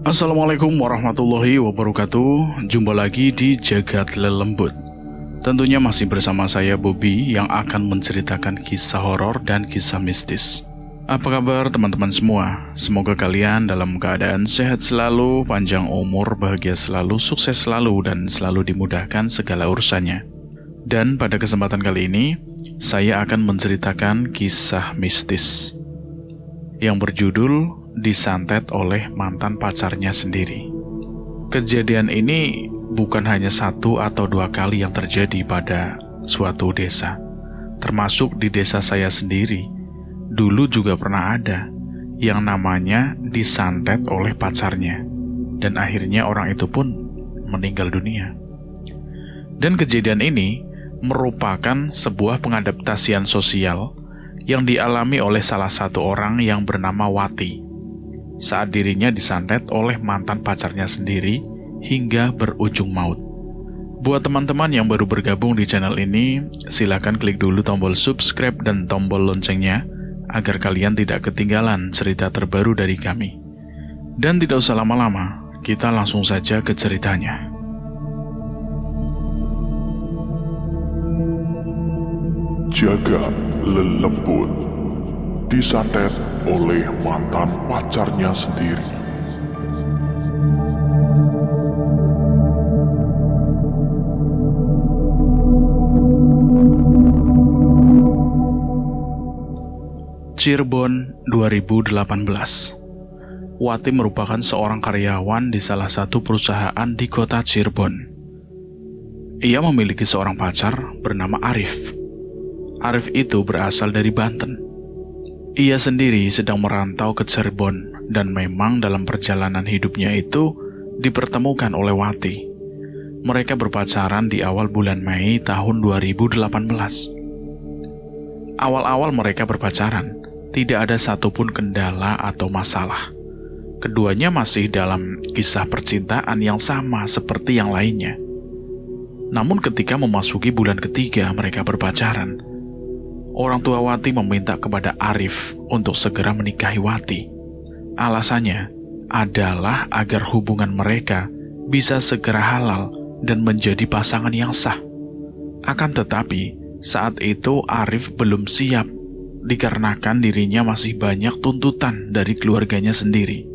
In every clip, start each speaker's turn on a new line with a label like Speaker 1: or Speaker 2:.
Speaker 1: Assalamualaikum warahmatullahi wabarakatuh. Jumpa lagi di Jagat Lelembut. Tentunya masih bersama saya Bobby yang akan menceritakan kisah horor dan kisah mistis. Apa kabar teman-teman semua? Semoga kalian dalam keadaan sehat selalu, panjang umur, bahagia selalu, sukses selalu, dan selalu dimudahkan segala urusannya. Dan pada kesempatan kali ini, saya akan menceritakan kisah mistis yang berjudul Disantet oleh mantan pacarnya sendiri. Kejadian ini bukan hanya satu atau dua kali yang terjadi pada suatu desa, termasuk di desa saya sendiri. Dulu juga pernah ada yang namanya disantet oleh pacarnya, dan akhirnya orang itu pun meninggal dunia. Dan kejadian ini merupakan sebuah pengadaptasian sosial yang dialami oleh salah satu orang yang bernama Wati saat dirinya disantet oleh mantan pacarnya sendiri hingga berujung maut. Buat teman-teman yang baru bergabung di channel ini, silakan klik dulu tombol subscribe dan tombol loncengnya agar kalian tidak ketinggalan cerita terbaru dari kami. Dan tidak usah lama-lama, kita langsung saja ke ceritanya.
Speaker 2: Jagat Lelembut, disantet oleh mantan pacarnya sendiri.
Speaker 1: Cirebon 2018. Wati merupakan seorang karyawan di salah satu perusahaan di kota Cirebon. Ia memiliki seorang pacar bernama Arif. Arif itu berasal dari Banten. Ia sendiri sedang merantau ke Cirebon dan memang dalam perjalanan hidupnya itu dipertemukan oleh Wati. Mereka berpacaran di awal bulan Mei tahun 2018. Awal-awal mereka berpacaran, tidak ada satupun kendala atau masalah. Keduanya masih dalam kisah percintaan yang sama seperti yang lainnya. Namun ketika memasuki bulan ketiga mereka berpacaran, orang tua Wati meminta kepada Arif untuk segera menikahi Wati. Alasannya adalah agar hubungan mereka bisa segera halal dan menjadi pasangan yang sah. Akan tetapi, saat itu Arif belum siap, dikarenakan dirinya masih banyak tuntutan dari keluarganya sendiri.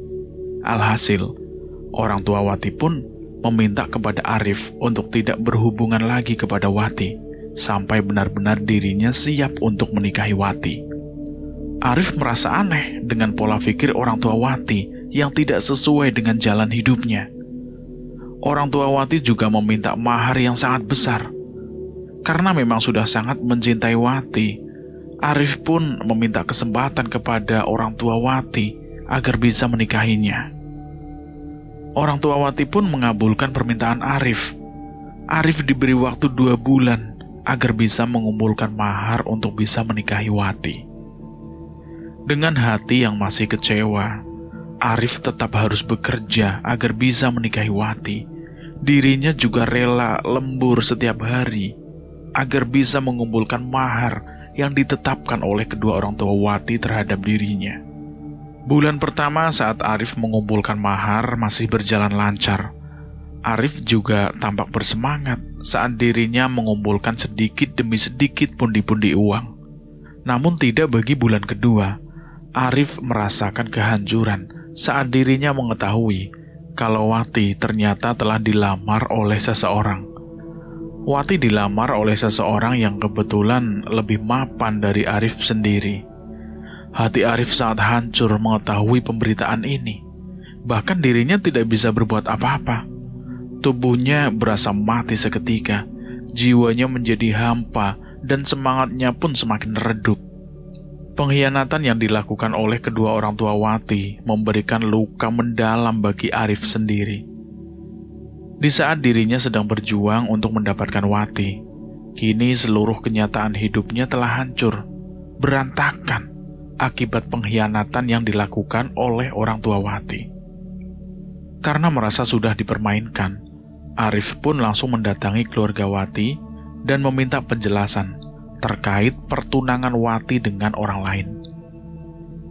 Speaker 1: Alhasil, orang tua Wati pun meminta kepada Arif untuk tidak berhubungan lagi kepada Wati sampai benar-benar dirinya siap untuk menikahi Wati. Arif merasa aneh dengan pola pikir orang tua Wati yang tidak sesuai dengan jalan hidupnya. Orang tua Wati juga meminta mahar yang sangat besar. Karena memang sudah sangat mencintai Wati, Arif pun meminta kesempatan kepada orang tua Wati agar bisa menikahinya. Orang tua Wati pun mengabulkan permintaan Arif. Arif diberi waktu 2 bulan agar bisa mengumpulkan mahar untuk bisa menikahi Wati. Dengan hati yang masih kecewa, Arif tetap harus bekerja agar bisa menikahi Wati. Dirinya juga rela lembur setiap hari agar bisa mengumpulkan mahar yang ditetapkan oleh kedua orang tua Wati terhadap dirinya. Bulan pertama saat Arif mengumpulkan mahar masih berjalan lancar. Arif juga tampak bersemangat saat dirinya mengumpulkan sedikit demi sedikit pundi-pundi uang. Namun tidak bagi bulan kedua. Arif merasakan kehancuran saat dirinya mengetahui kalau Wati ternyata telah dilamar oleh seseorang. Wati dilamar oleh seseorang yang kebetulan lebih mapan dari Arif sendiri. Hati Arif sangat hancur mengetahui pemberitaan ini. Bahkan dirinya tidak bisa berbuat apa-apa. Tubuhnya berasa mati seketika, jiwanya menjadi hampa, dan semangatnya pun semakin redup. Pengkhianatan yang dilakukan oleh kedua orang tua Wati memberikan luka mendalam bagi Arif sendiri. Di saat dirinya sedang berjuang untuk mendapatkan Wati, kini seluruh kenyataan hidupnya telah hancur, berantakan, akibat pengkhianatan yang dilakukan oleh orang tua Wati. Karena merasa sudah dipermainkan, Arif pun langsung mendatangi keluarga Wati dan meminta penjelasan terkait pertunangan Wati dengan orang lain.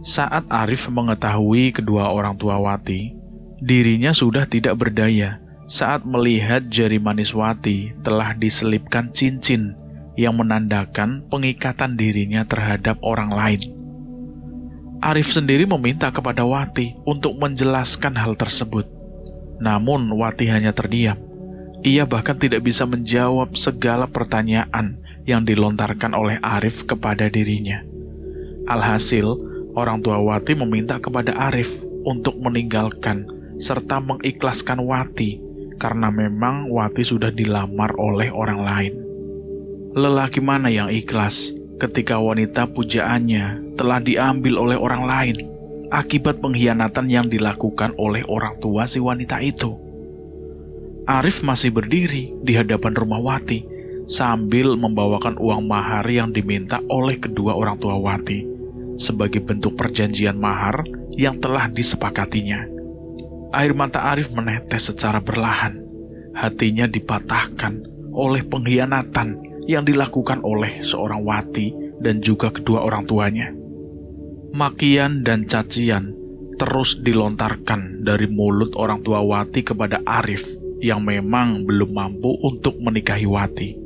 Speaker 1: Saat Arif mengetahui kedua orang tua Wati Dirinya sudah tidak berdaya saat melihat jari manis Wati telah diselipkan cincin yang menandakan pengikatan dirinya terhadap orang lain. Arif sendiri meminta kepada Wati untuk menjelaskan hal tersebut. Namun Wati hanya terdiam. Ia bahkan tidak bisa menjawab segala pertanyaan yang dilontarkan oleh Arif kepada dirinya. Alhasil, orang tua Wati meminta kepada Arif untuk meninggalkan serta mengikhlaskan Wati karena memang Wati sudah dilamar oleh orang lain. Lelaki mana yang ikhlas ketika wanita pujaannya telah diambil oleh orang lain akibat pengkhianatan yang dilakukan oleh orang tua si wanita itu? Arif masih berdiri di hadapan rumah Wati sambil membawakan uang mahar yang diminta oleh kedua orang tua Wati sebagai bentuk perjanjian mahar yang telah disepakatinya. Air mata Arif menetes secara perlahan. Hatinya dipatahkan oleh pengkhianatan yang dilakukan oleh seorang Wati dan juga kedua orang tuanya. Makian dan cacian terus dilontarkan dari mulut orang tua Wati kepada Arif yang memang belum mampu untuk menikahi Wati.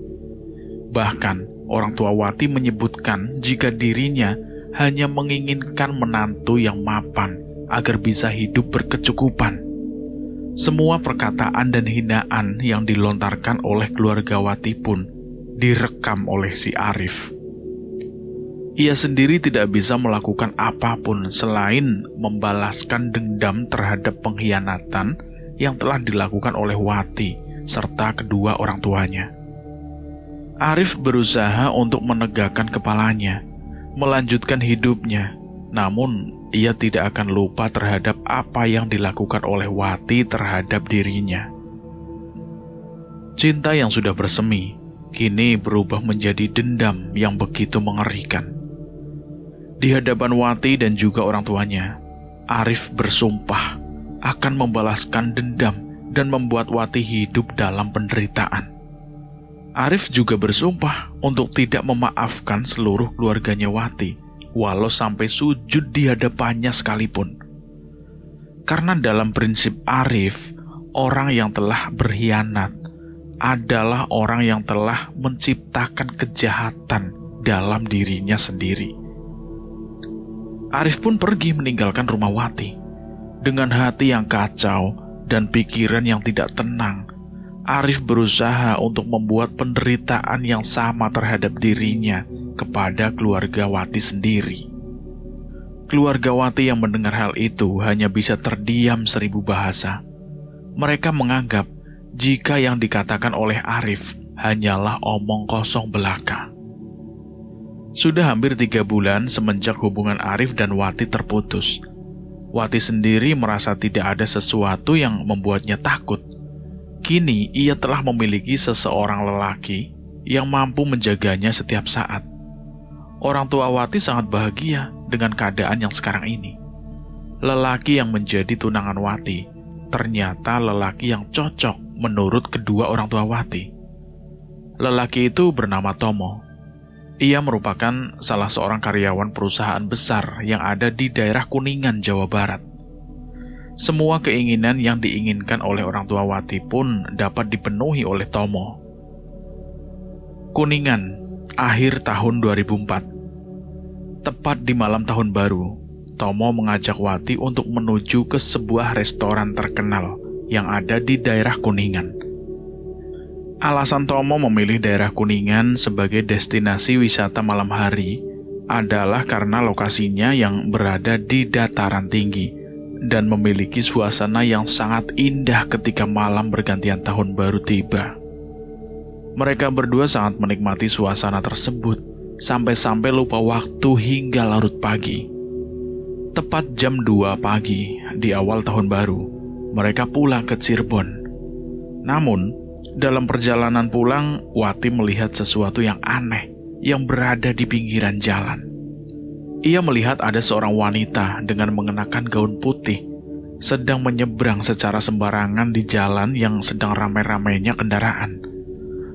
Speaker 1: Bahkan orang tua Wati menyebutkan jika dirinya hanya menginginkan menantu yang mapan agar bisa hidup berkecukupan. Semua perkataan dan hinaan yang dilontarkan oleh keluarga Wati pun direkam oleh si Arif. Ia sendiri tidak bisa melakukan apapun selain membalaskan dendam terhadap pengkhianatan yang telah dilakukan oleh Wati serta kedua orang tuanya. Arif berusaha untuk menegakkan kepalanya, melanjutkan hidupnya, namun ia tidak akan lupa terhadap apa yang dilakukan oleh Wati terhadap dirinya. Cinta yang sudah bersemi kini berubah menjadi dendam yang begitu mengerikan. Di hadapan Wati dan juga orang tuanya, Arif bersumpah akan membalaskan dendam dan membuat Wati hidup dalam penderitaan. Arif juga bersumpah untuk tidak memaafkan seluruh keluarganya Wati, walau sampai sujud di hadapannya sekalipun. Karena dalam prinsip Arif, orang yang telah berkhianat adalah orang yang telah menciptakan kejahatan dalam dirinya sendiri. Arif pun pergi meninggalkan rumah Wati. Dengan hati yang kacau dan pikiran yang tidak tenang, Arif berusaha untuk membuat penderitaan yang sama terhadap dirinya kepada keluarga Wati sendiri. Keluarga Wati yang mendengar hal itu hanya bisa terdiam 1000 bahasa. Mereka menganggap jika yang dikatakan oleh Arif hanyalah omong kosong belaka. Sudah hampir 3 bulan semenjak hubungan Arif dan Wati terputus. Wati sendiri merasa tidak ada sesuatu yang membuatnya takut. Kini ia telah memiliki seseorang lelaki yang mampu menjaganya setiap saat. Orang tua Wati sangat bahagia dengan keadaan yang sekarang ini. Lelaki yang menjadi tunangan Wati ternyata lelaki yang cocok menurut kedua orang tua Wati. Lelaki itu bernama Tomo. Ia merupakan salah seorang karyawan perusahaan besar yang ada di daerah Kuningan, Jawa Barat. Semua keinginan yang diinginkan oleh orang tua Wati pun dapat dipenuhi oleh Tomo. Kuningan, akhir tahun 2004. Tepat di malam tahun baru, Tomo mengajak Wati untuk menuju ke sebuah restoran terkenal yang ada di daerah Kuningan. Alasan Tomo memilih daerah Kuningan sebagai destinasi wisata malam hari adalah karena lokasinya yang berada di dataran tinggi dan memiliki suasana yang sangat indah ketika malam bergantian tahun baru tiba. Mereka berdua sangat menikmati suasana tersebut, sampai-sampai lupa waktu hingga larut pagi. Tepat jam 2 pagi di awal tahun baru, mereka pulang ke Cirebon. Namun, dalam perjalanan pulang, Wati melihat sesuatu yang aneh yang berada di pinggiran jalan. Ia melihat ada seorang wanita dengan mengenakan gaun putih sedang menyeberang secara sembarangan di jalan yang sedang ramai-ramainya kendaraan.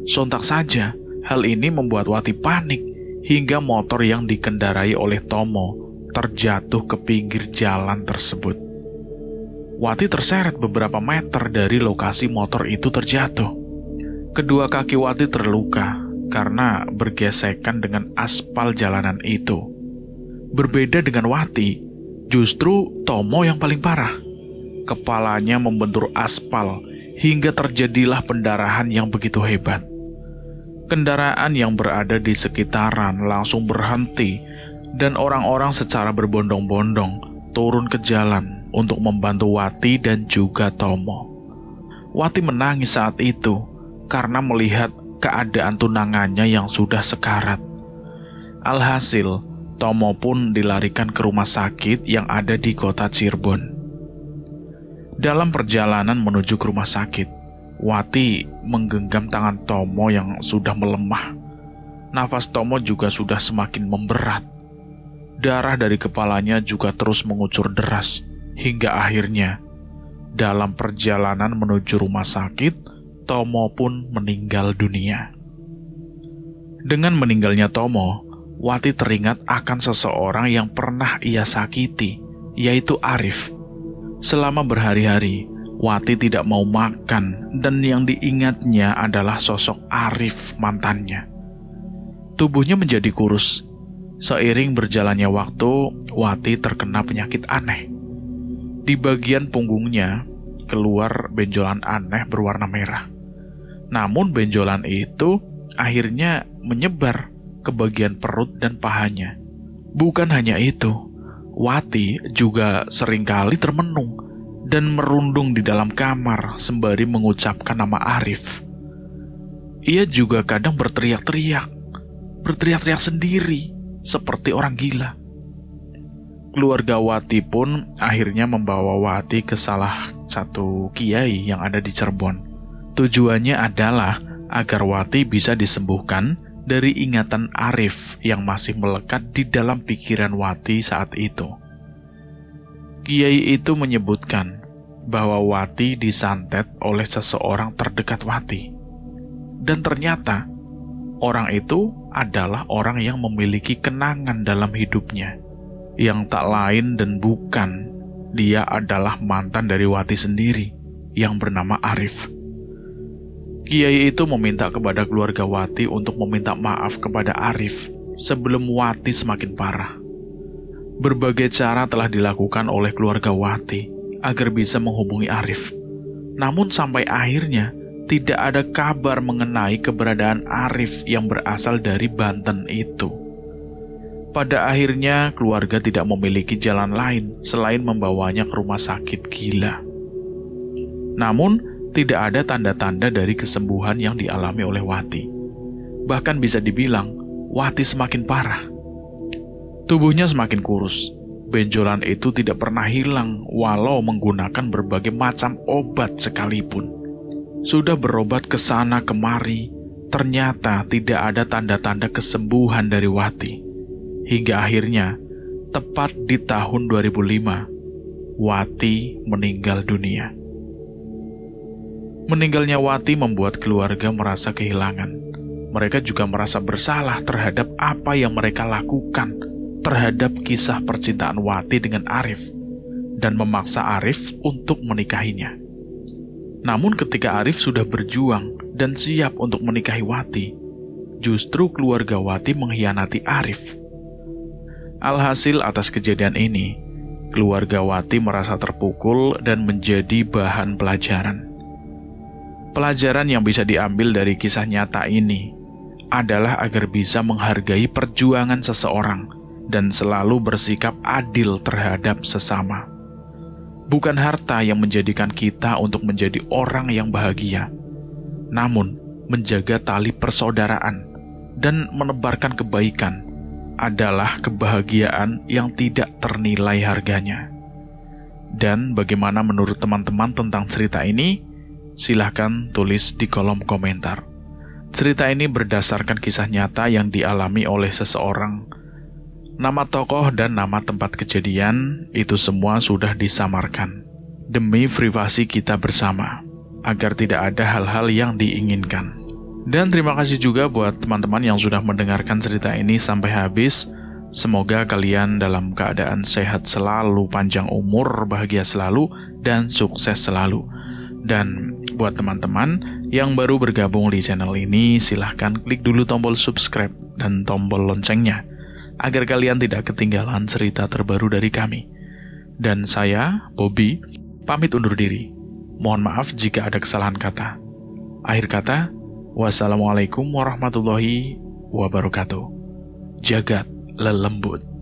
Speaker 1: Sontak saja, hal ini membuat Wati panik hingga motor yang dikendarai oleh Tomo terjatuh ke pinggir jalan tersebut. Wati terseret beberapa meter dari lokasi motor itu terjatuh. Kedua kaki Wati terluka karena bergesekan dengan aspal jalanan itu. Berbeda dengan Wati, justru Tomo yang paling parah. Kepalanya membentur aspal hingga terjadilah pendarahan yang begitu hebat. Kendaraan yang berada di sekitaran langsung berhenti dan orang-orang secara berbondong-bondong turun ke jalan untuk membantu Wati dan juga Tomo. Wati menangis saat itu karena melihat keadaan tunangannya yang sudah sekarat. Alhasil, Tomo pun dilarikan ke rumah sakit yang ada di kota Cirebon. Dalam perjalanan menuju ke rumah sakit, Wati menggenggam tangan Tomo yang sudah melemah. Nafas Tomo juga sudah semakin memberat. Darah dari kepalanya juga terus mengucur deras, hingga akhirnya dalam perjalanan menuju rumah sakit, Tomo pun meninggal dunia. Dengan meninggalnya Tomo, Wati teringat akan seseorang yang pernah ia sakiti, yaitu Arif. Selama berhari-hari, Wati tidak mau makan dan yang diingatnya adalah sosok Arif mantannya. Tubuhnya menjadi kurus. Seiring berjalannya waktu, Wati terkena penyakit aneh. Di bagian punggungnya keluar benjolan aneh berwarna merah. Namun benjolan itu akhirnya menyebar ke bagian perut dan pahanya. Bukan hanya itu, Wati juga seringkali termenung dan merundung di dalam kamar sembari mengucapkan nama Arif. Ia juga kadang berteriak-teriak sendiri seperti orang gila. Keluarga Wati pun akhirnya membawa Wati ke salah satu kiai yang ada di Cirebon. Tujuannya adalah agar Wati bisa disembuhkan dari ingatan Arif yang masih melekat di dalam pikiran Wati saat itu. Kiai itu menyebutkan bahwa Wati disantet oleh seseorang terdekat Wati. Dan ternyata orang itu adalah orang yang memiliki kenangan dalam hidupnya, yang tak lain dan bukan dia adalah mantan dari Wati sendiri yang bernama Arif. Kiai itu meminta kepada keluarga Wati untuk meminta maaf kepada Arif sebelum Wati semakin parah. Berbagai cara telah dilakukan oleh keluarga Wati agar bisa menghubungi Arif. Namun sampai akhirnya tidak ada kabar mengenai keberadaan Arif yang berasal dari Banten itu. Pada akhirnya keluarga tidak memiliki jalan lain selain membawanya ke rumah sakit gila. Namun tidak ada tanda-tanda dari kesembuhan yang dialami oleh Wati. Bahkan bisa dibilang Wati semakin parah. Tubuhnya semakin kurus. Benjolan itu tidak pernah hilang walau menggunakan berbagai macam obat sekalipun. Sudah berobat ke sana kemari, ternyata tidak ada tanda-tanda kesembuhan dari Wati. Hingga akhirnya, tepat di tahun 2005, Wati meninggal dunia. Meninggalnya Wati membuat keluarga merasa kehilangan. Mereka juga merasa bersalah terhadap apa yang mereka lakukan terhadap kisah percintaan Wati dengan Arif, dan memaksa Arif untuk menikahinya. Namun ketika Arif sudah berjuang dan siap untuk menikahi Wati, justru keluarga Wati mengkhianati Arif. Alhasil atas kejadian ini, keluarga Wati merasa terpukul dan menjadi bahan pelajaran. Pelajaran yang bisa diambil dari kisah nyata ini adalah agar bisa menghargai perjuangan seseorang dan selalu bersikap adil terhadap sesama. Bukan harta yang menjadikan kita untuk menjadi orang yang bahagia, namun menjaga tali persaudaraan dan menebarkan kebaikan adalah kebahagiaan yang tidak ternilai harganya. Dan bagaimana menurut teman-teman tentang cerita ini? Silahkan tulis di kolom komentar. Cerita ini berdasarkan kisah nyata yang dialami oleh seseorang. Nama tokoh dan nama tempat kejadian itu semua sudah disamarkan demi privasi kita bersama, agar tidak ada hal-hal yang diinginkan. Dan terima kasih juga buat teman-teman yang sudah mendengarkan cerita ini sampai habis. Semoga kalian dalam keadaan sehat selalu, panjang umur, bahagia selalu, dan sukses selalu. Dan buat teman-teman yang baru bergabung di channel ini, silahkan klik dulu tombol subscribe dan tombol loncengnya, agar kalian tidak ketinggalan cerita terbaru dari kami. Dan saya, Bobby, pamit undur diri. Mohon maaf jika ada kesalahan kata. Akhir kata, wassalamualaikum warahmatullahi wabarakatuh. Jagat lelembut.